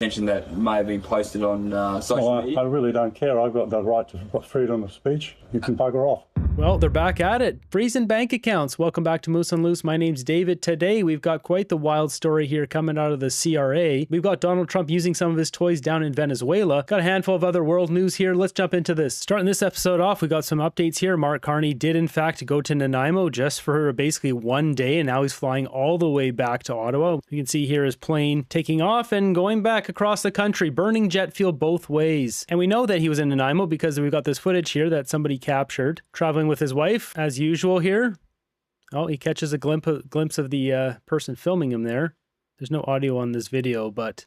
mention that may have been posted on social media? I really don't care. I've got the right to freedom of speech. You can bugger off. Well, they're back at it. Freezing bank accounts. Welcome back to Moose on Loose. My name's David. Today, we've got quite the wild story here coming out of the CRA. We've got Donald Trump using some of his toys down in Venezuela. Got a handful of other world news here. Let's jump into this. Starting this episode off, we got some updates here. Mark Carney did, in fact, go to Nanaimo just for basically one day, and now he's flying all the way back to Ottawa. You can see here his plane taking off and going back across the country, burning jet fuel both ways. And we know that he was in Nanaimo because we've got this footage here that somebody captured, traveling with his wife, as usual here. Oh, he catches a glimpse of the person filming him there. There's no audio on this video, but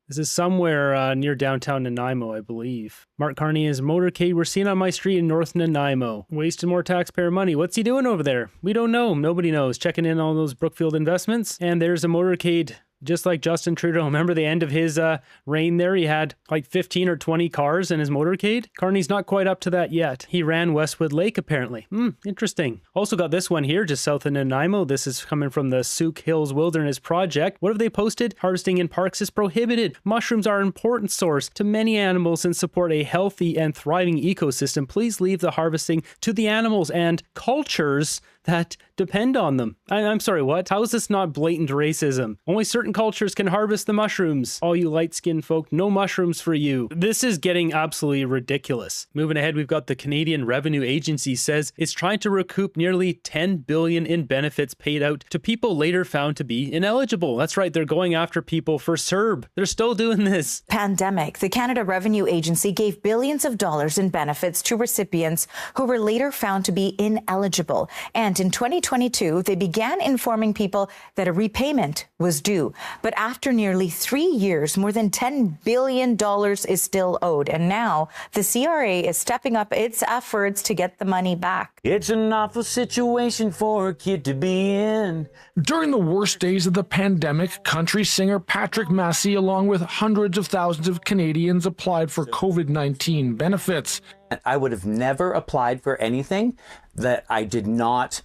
this is somewhere near downtown Nanaimo, I believe. Mark Carney and his motorcade were seen on my street in North Nanaimo. Wasting more taxpayer money. What's he doing over there? We don't know. Nobody knows. Checking in on those Brookfield investments. And there's a motorcade. Just like Justin Trudeau. Remember the end of his reign there? He had like 15 or 20 cars in his motorcade. Carney's not quite up to that yet. He ran Westwood Lake, apparently. Interesting. Also got this one here, just south of Nanaimo. This is coming from the Souk Hills Wilderness Project. What have they posted? Harvesting in parks is prohibited. Mushrooms are an important source to many animals and support a healthy and thriving ecosystem. Please leave the harvesting to the animals and cultures that depend on them. I'm sorry, what? How is this not blatant racism? Only certain cultures can harvest the mushrooms. All you light-skinned folk, no mushrooms for you. This is getting absolutely ridiculous. Moving ahead, we've got the Canadian Revenue Agency says it's trying to recoup nearly $10 billion in benefits paid out to people later found to be ineligible. That's right, they're going after people for CERB. They're still doing this. Pandemic. The Canada Revenue Agency gave billions of dollars in benefits to recipients who were later found to be ineligible. And in 2022, they began informing people that a repayment was due. But after nearly 3 years, more than $10 billion is still owed. And now the CRA is stepping up its efforts to get the money back. It's an awful situation for a kid to be in. During the worst days of the pandemic, country singer Patrick Massey, along with hundreds of thousands of Canadians, applied for COVID-19 benefits. I would have never applied for anything that I did not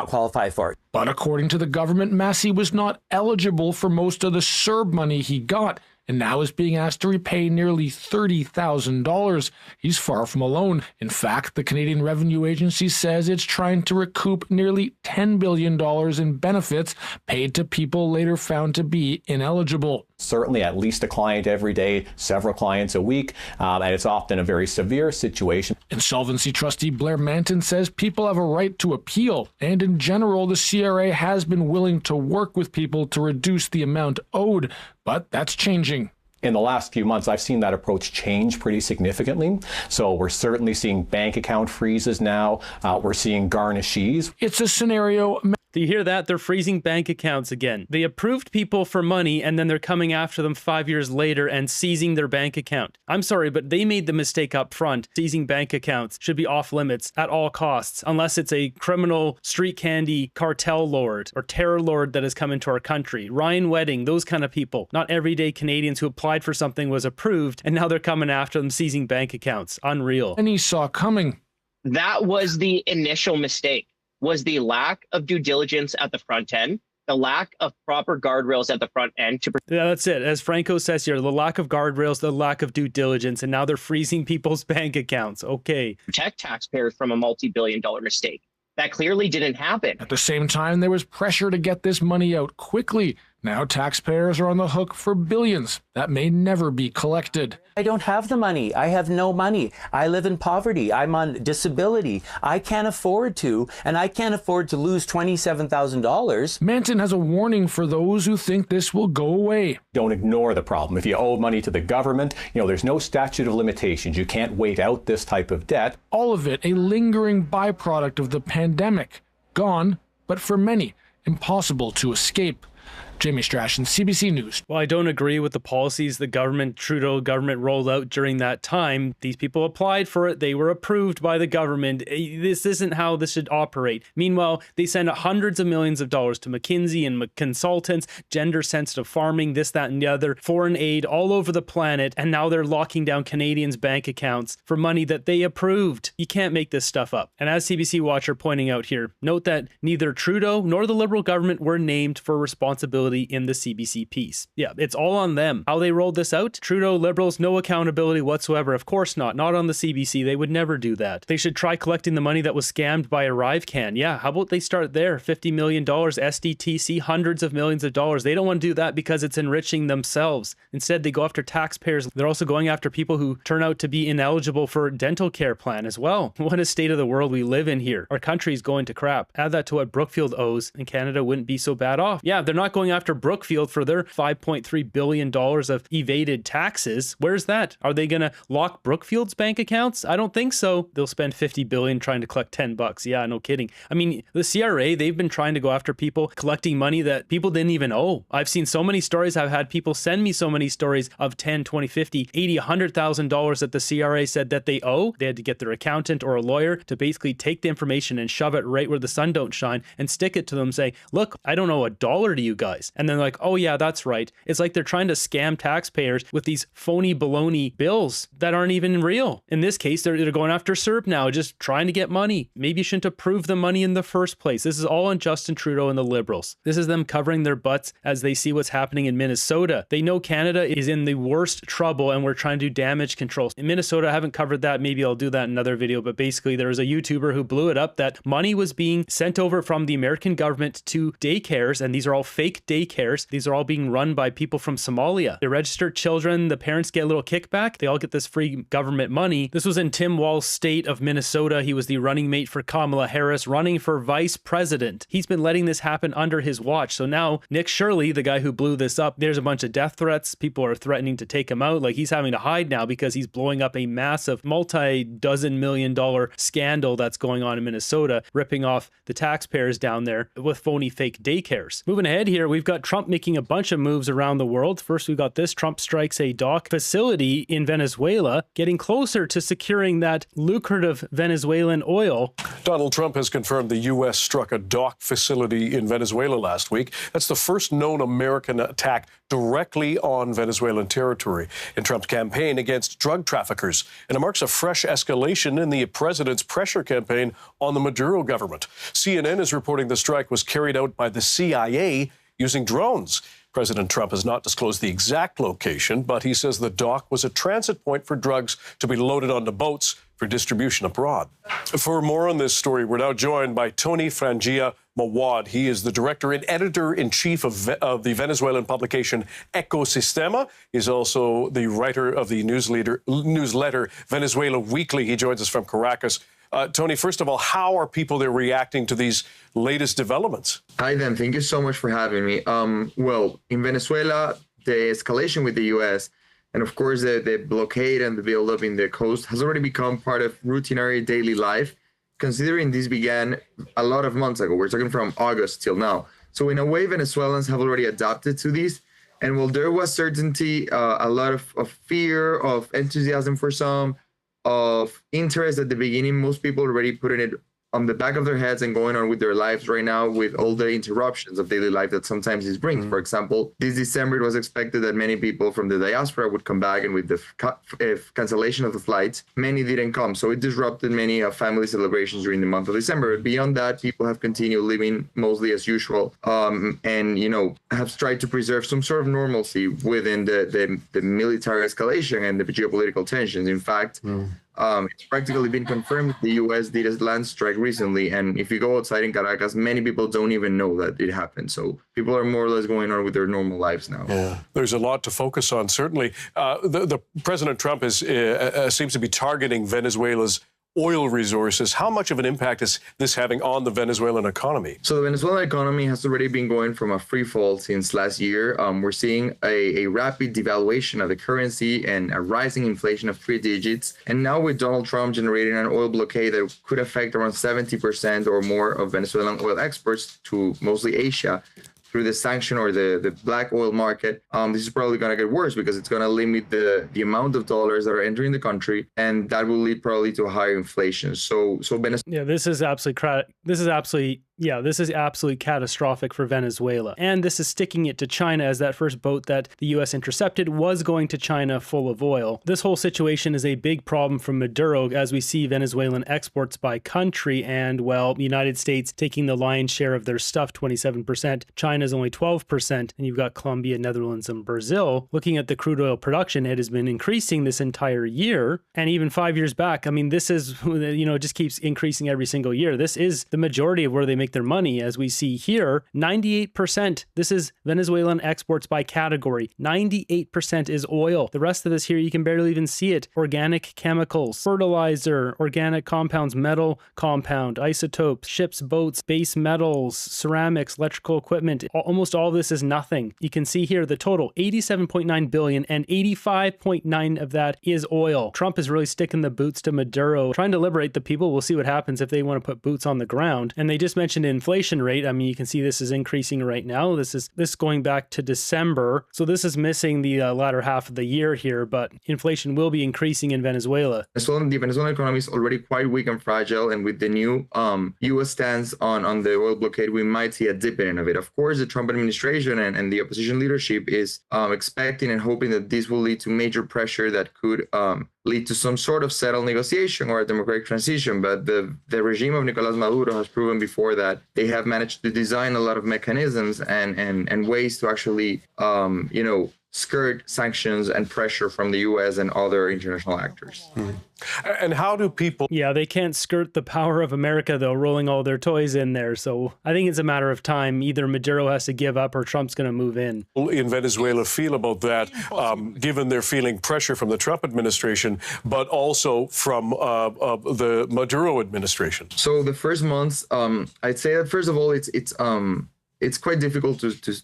qualify for. But according to the government, Massey was not eligible for most of the CERB money he got, and now is being asked to repay nearly $30,000. He's far from alone. In fact, the Canadian Revenue Agency says it's trying to recoup nearly $10 billion in benefits paid to people later found to be ineligible. Certainly at least a client every day, several clients a week, and it's often a very severe situation. Insolvency trustee Blair Manton says people have a right to appeal, and in general, the CRA has been willing to work with people to reduce the amount owed, but that's changing. In the last few months, I've seen that approach change pretty significantly. So we're certainly seeing bank account freezes now. We're seeing garnishees. It's a scenario. Do you hear that? They're freezing bank accounts again. They approved people for money and then they're coming after them 5 years later and seizing their bank account. I'm sorry, but they made the mistake up front. Seizing bank accounts should be off limits at all costs, unless it's a criminal street candy cartel lord or terror lord that has come into our country. Ryan Wedding, those kind of people. Not everyday Canadians who applied for something was approved and now they're coming after them seizing bank accounts. Unreal. And he saw coming. That was the initial mistake. Was the lack of due diligence at the front end, the lack of proper guardrails at the front end. Yeah, that's it. As Franco says here, the lack of guardrails, the lack of due diligence, and now they're freezing people's bank accounts. Okay. Protect taxpayers from a multi-billion-dollar mistake. That clearly didn't happen. At the same time, there was pressure to get this money out quickly. Now taxpayers are on the hook for billions that may never be collected. I don't have the money. I have no money. I live in poverty. I'm on disability. I can't afford to, and I can't afford to lose $27,000. Manton has a warning for those who think this will go away. Don't ignore the problem. If you owe money to the government, there's no statute of limitations. You can't wait out this type of debt. All of it a lingering byproduct of the pandemic. Gone, but for many, impossible to escape. Jamie Strachan, CBC News. Well, I don't agree with the policies the Trudeau government rolled out during that time. These people applied for it. They were approved by the government. This isn't how this should operate. Meanwhile, they send hundreds of millions of dollars to McKinsey and consultants, gender-sensitive farming, this, that, and the other, foreign aid all over the planet, and now they're locking down Canadians' bank accounts for money that they approved. You can't make this stuff up. And as CBC Watcher pointing out here, note that neither Trudeau nor the Liberal government were named for responsibility accountability in the CBC piece. Yeah, it's all on them. How they rolled this out? Trudeau, Liberals, no accountability whatsoever. Of course not on the CBC. They would never do that. They should try collecting the money that was scammed by ArriveCan. Yeah, how about they start there? $50 million, SDTC, hundreds of millions of dollars. They don't want to do that because it's enriching themselves. Instead, they go after taxpayers. They're also going after people who turn out to be ineligible for dental care plan as well. What a state of the world we live in here. Our country's going to crap. Add that to what Brookfield owes, and Canada wouldn't be so bad off. Yeah, they're not going after Brookfield for their $5.3 billion of evaded taxes. Where's that? Are they going to lock Brookfield's bank accounts? I don't think so. They'll spend $50 billion trying to collect $10. Yeah, no kidding. I mean, the CRA, they've been trying to go after people collecting money that people didn't even owe. I've seen so many stories. I've had people send me so many stories of $10, $20, $50, $80, $100,000 that the CRA said that they owe. They had to get their accountant or a lawyer to basically take the information and shove it right where the sun don't shine and stick it to them, say, look, I don't owe $1 to you guys. And then like, oh yeah, that's right. It's like they're trying to scam taxpayers with these phony baloney bills that aren't even real. In this case, they're going after CERB now, just trying to get money. Maybe you shouldn't approve the money in the first place. This is all on Justin Trudeau and the Liberals. This is them covering their butts as they see what's happening in Minnesota. They know Canada is in the worst trouble and we're trying to do damage control. In Minnesota, I haven't covered that. Maybe I'll do that in another video, but basically there was a YouTuber who blew it up that money was being sent over from the American government to daycares, and these are all fake daycares. These are all being run by people from Somalia. They register children, the parents get a little kickback, they all get this free government money. This was in Tim Walz's state of Minnesota. He was the running mate for Kamala Harris, running for vice president. He's been letting this happen under his watch. So now Nick Shirley, the guy who blew this up, there's a bunch of death threats. People are threatening to take him out. Like, he's having to hide now because he's blowing up a massive multi-dozen million dollar scandal that's going on in Minnesota, ripping off the taxpayers down there with phony fake daycares. Moving ahead here, we've got Trump making a bunch of moves around the world. First, we got this. Trump strikes a dock facility in Venezuela, getting closer to securing that lucrative Venezuelan oil. Donald Trump has confirmed the U.S. struck a dock facility in Venezuela last week. That's the first known American attack directly on Venezuelan territory in Trump's campaign against drug traffickers. And it marks a fresh escalation in the president's pressure campaign on the Maduro government. CNN is reporting the strike was carried out by the CIA using drones. President Trump has not disclosed the exact location, but he says the dock was a transit point for drugs to be loaded onto boats for distribution abroad. For more on this story, we're now joined by Tony Frangia Mawad. He is the director and editor-in-chief of the Venezuelan publication Ecosistema. He's also the writer of the newsletter Venezuela Weekly. He joins us from Caracas. Tony, first of all, how are people there reacting to these latest developments? Hi, Dan. Thank you so much for having me. Well, in Venezuela, the escalation with the U.S. and, of course, the blockade and the buildup in the coast has already become part of routinary daily life, considering this began a lot of months ago. We're talking from August till now. So, in a way, Venezuelans have already adapted to this. And while there was certainty, a lot of fear, of enthusiasm for some, of interest at the beginning, most people already putting it on the back of their heads and going on with their lives right now with all the interruptions of daily life that sometimes this brings. For example, this December, it was expected that many people from the diaspora would come back, and with the cancellation of the flights, many didn't come. So it disrupted many family celebrations during the month of December. Beyond that, people have continued living mostly as usual, and, you know, have tried to preserve some sort of normalcy within the military escalation and the geopolitical tensions. In fact, it's practically been confirmed the U.S. did a land strike recently, and if you go outside in Caracas, many people don't even know that it happened. So people are more or less going on with their normal lives now. Yeah, there's a lot to focus on, certainly. The President Trump seems to be targeting Venezuela's oil resources. How much of an impact is this having on the Venezuelan economy? So the Venezuelan economy has already been going from a free fall since last year. We're seeing a rapid devaluation of the currency and a rising inflation of 3 digits. And now with Donald Trump generating an oil blockade that could affect around 70% or more of Venezuelan oil exports to mostly Asia, through the sanction or the black oil market, this is probably going to get worse because it's going to limit the amount of dollars that are entering the country, and that will lead probably to higher inflation. So Venezuela. Yeah, this is absolutely Yeah, this is absolutely catastrophic for Venezuela. And this is sticking it to China, as that first boat that the U.S. intercepted was going to China full of oil. This whole situation is a big problem for Maduro, as we see Venezuelan exports by country, and, well, the United States taking the lion's share of their stuff, 27%. China's only 12%, and you've got Colombia, Netherlands, and Brazil. Looking at the crude oil production, it has been increasing this entire year, and even 5 years back. I mean, this is, it just keeps increasing every single year. This is the majority of where they make their money, as we see here. 98%. This is Venezuelan exports by category. 98% is oil. The rest of this here, you can barely even see it. Organic chemicals, fertilizer, organic compounds, metal compound, isotopes, ships, boats, base metals, ceramics, electrical equipment. Almost all of this is nothing. You can see here the total, 87.9 billion, and 85.9 of that is oil. Trump is really sticking the boots to Maduro, trying to liberate the people. We'll see what happens if they want to put boots on the ground. And they just mentioned inflation rate. I mean, you can see this is increasing right now. This going back to December. So this is missing the latter half of the year here, but inflation will be increasing in Venezuela. The Venezuelan economy is already quite weak and fragile, and with the new U.S. stance on the oil blockade, we might see a dipping of it. Of course, the Trump administration and the opposition leadership is expecting and hoping that this will lead to major pressure that could lead to some sort of settled negotiation or a democratic transition. But the regime of Nicolás Maduro has proven before that they have managed to design a lot of mechanisms and ways to actually, skirt sanctions and pressure from the U.S. and other international actors. And how do people... Yeah, they can't skirt the power of America, though, rolling all their toys in there. So I think it's a matter of time. Either Maduro has to give up or Trump's going to move in. In Venezuela feel about that, given they're feeling pressure from the Trump administration, but also from the Maduro administration? So the first months, I'd say that, first of all, it's quite difficult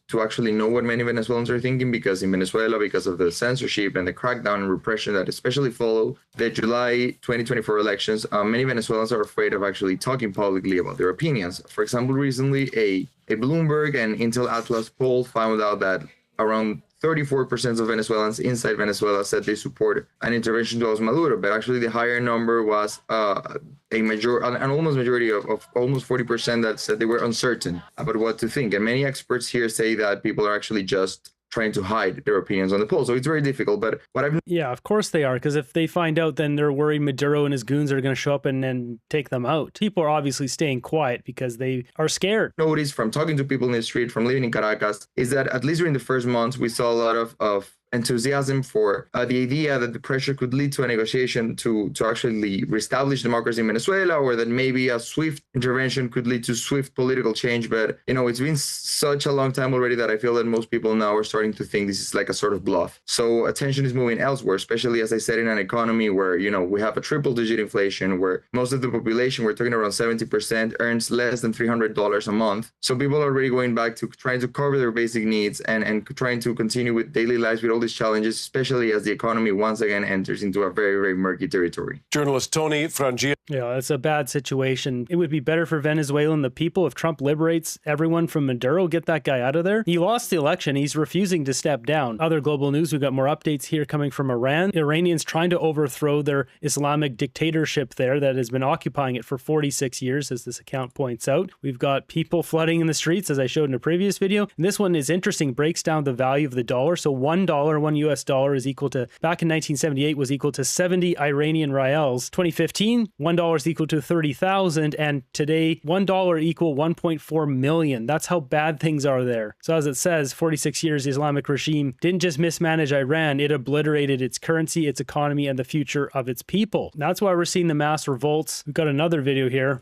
to actually know what many Venezuelans are thinking, because in Venezuela, because of the censorship and the crackdown and repression that especially followed the July 2024 elections, many Venezuelans are afraid of actually talking publicly about their opinions. For example, recently, a Bloomberg and Intel Atlas poll found out that around 34% of Venezuelans inside Venezuela said they support an intervention towards Maduro, but actually the higher number was an almost majority of almost 40% that said they were uncertain about what to think. And many experts here say that people are actually just trying to hide their opinions on the poll. So it's very difficult. But what I've... Yeah, of course they are, because if they find out, then they're worried Maduro and his goons are going to show up and take them out. People are obviously staying quiet because they are scared. Notice from talking to people in the street, from living in Caracas, is that at least during the first months, we saw a lot of enthusiasm for the idea that the pressure could lead to a negotiation to actually reestablish democracy in Venezuela, or that maybe a swift intervention could lead to swift political change. But, it's been such a long time already that I feel that most people now are starting to think this is like a sort of bluff. So attention is moving elsewhere, especially, as I said, in an economy where, we have a triple-digit inflation, where most of the population, we're talking around 70%, earns less than $300 a month. So people are already going back to trying to cover their basic needs and trying to continue with daily lives with all these challenges, especially as the economy once again enters into a very, very murky territory. Journalist Tony Frangia. Yeah, it's a bad situation. It would be better for Venezuela and the people if Trump liberates everyone from Maduro, get that guy out of there. He lost the election. He's refusing to step down. Other global news, we've got more updates here coming from Iran. Iranians trying to overthrow their Islamic dictatorship there that has been occupying it for 46 years, as this account points out. We've got people flooding in the streets, as I showed in a previous video. And this one is interesting, breaks down the value of the dollar. So $1, $1 US dollar is equal to, back in 1978, was equal to 70 Iranian rials. 2015, $1 is equal to 30,000, and today $1 equal 1.4 million. That's how bad things are there. So as it says, 46 years, the Islamic regime didn't just mismanage Iran, it obliterated its currency, its economy, and the future of its people. And that's why we're seeing the mass revolts. We've got another video here.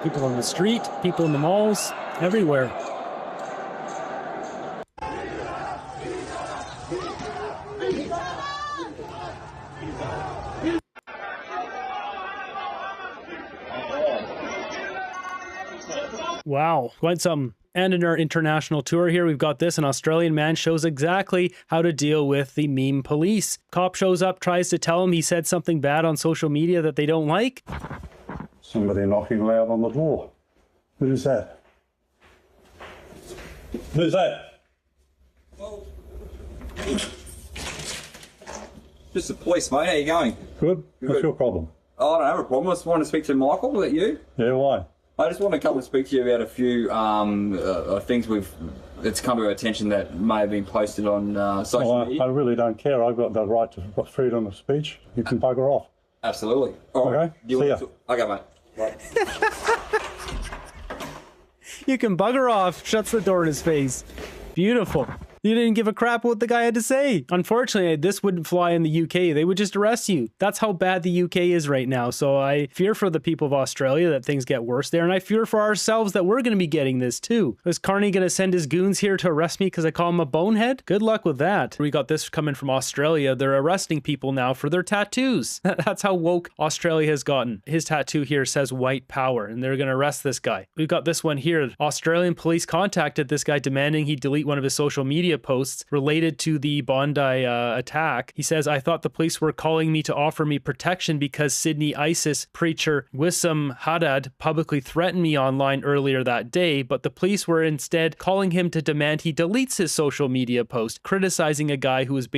People on the street, people in the malls, everywhere. Wow, quite something. And in our international tour here, we've got this. An Australian man shows exactly how to deal with the meme police. Cop shows up, tries to tell him he said something bad on social media that they don't like. Somebody knocking loud on the door. Who's that? Who's that? Just the police, mate. How you going? Good. What's your problem? Oh, I don't have a problem. I just want to speak to Michael. Is that you? Yeah, why? I just want to come and speak to you about a few things it's come to our attention that may have been posted on social media. I really don't care. I've got the right to freedom of speech. You can bugger off. Absolutely. All right. Okay. See ya. Okay, mate. Right. You can bugger off. Shuts the door in his face. Beautiful. You didn't give a crap what the guy had to say. Unfortunately, this wouldn't fly in the UK. They would just arrest you. That's how bad the UK is right now. So I fear for the people of Australia that things get worse there. And I fear for ourselves that we're going to be getting this too. Is Carney going to send his goons here to arrest me because I call him a bonehead? Good luck with that. We got this coming from Australia. They're arresting people now for their tattoos. That's how woke Australia has gotten. His tattoo here says white power, and they're going to arrest this guy. We've got this one here. Australian police contacted this guy demanding he delete one of his social media posts related to the Bondi attack. He says, I thought the police were calling me to offer me protection because Sydney ISIS preacher Wissam Haddad publicly threatened me online earlier that day, but the police were instead calling him to demand he deletes his social media post, criticizing a guy who was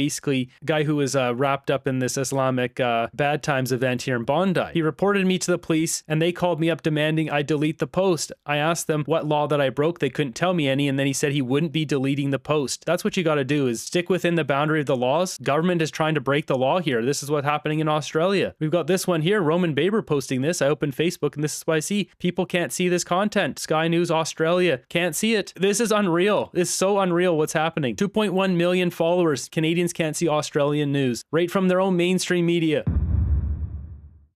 wrapped up in this Islamic bad times event here in Bondi. He reported me to the police and they called me up demanding I delete the post. I asked them what law that I broke. They couldn't tell me any, and then he said he wouldn't be deleting the post. That's what you got to do, is stick within the boundary of the laws. Government is trying to break the law here. This is what's happening in Australia. We've got this one here, Roman Baber posting this. I opened Facebook and this is what I see. People can't see this content. Sky News Australia can't see it. This is unreal. It's so unreal what's happening. 2.1 million followers. Canadians can't see Australian news right from their own mainstream media.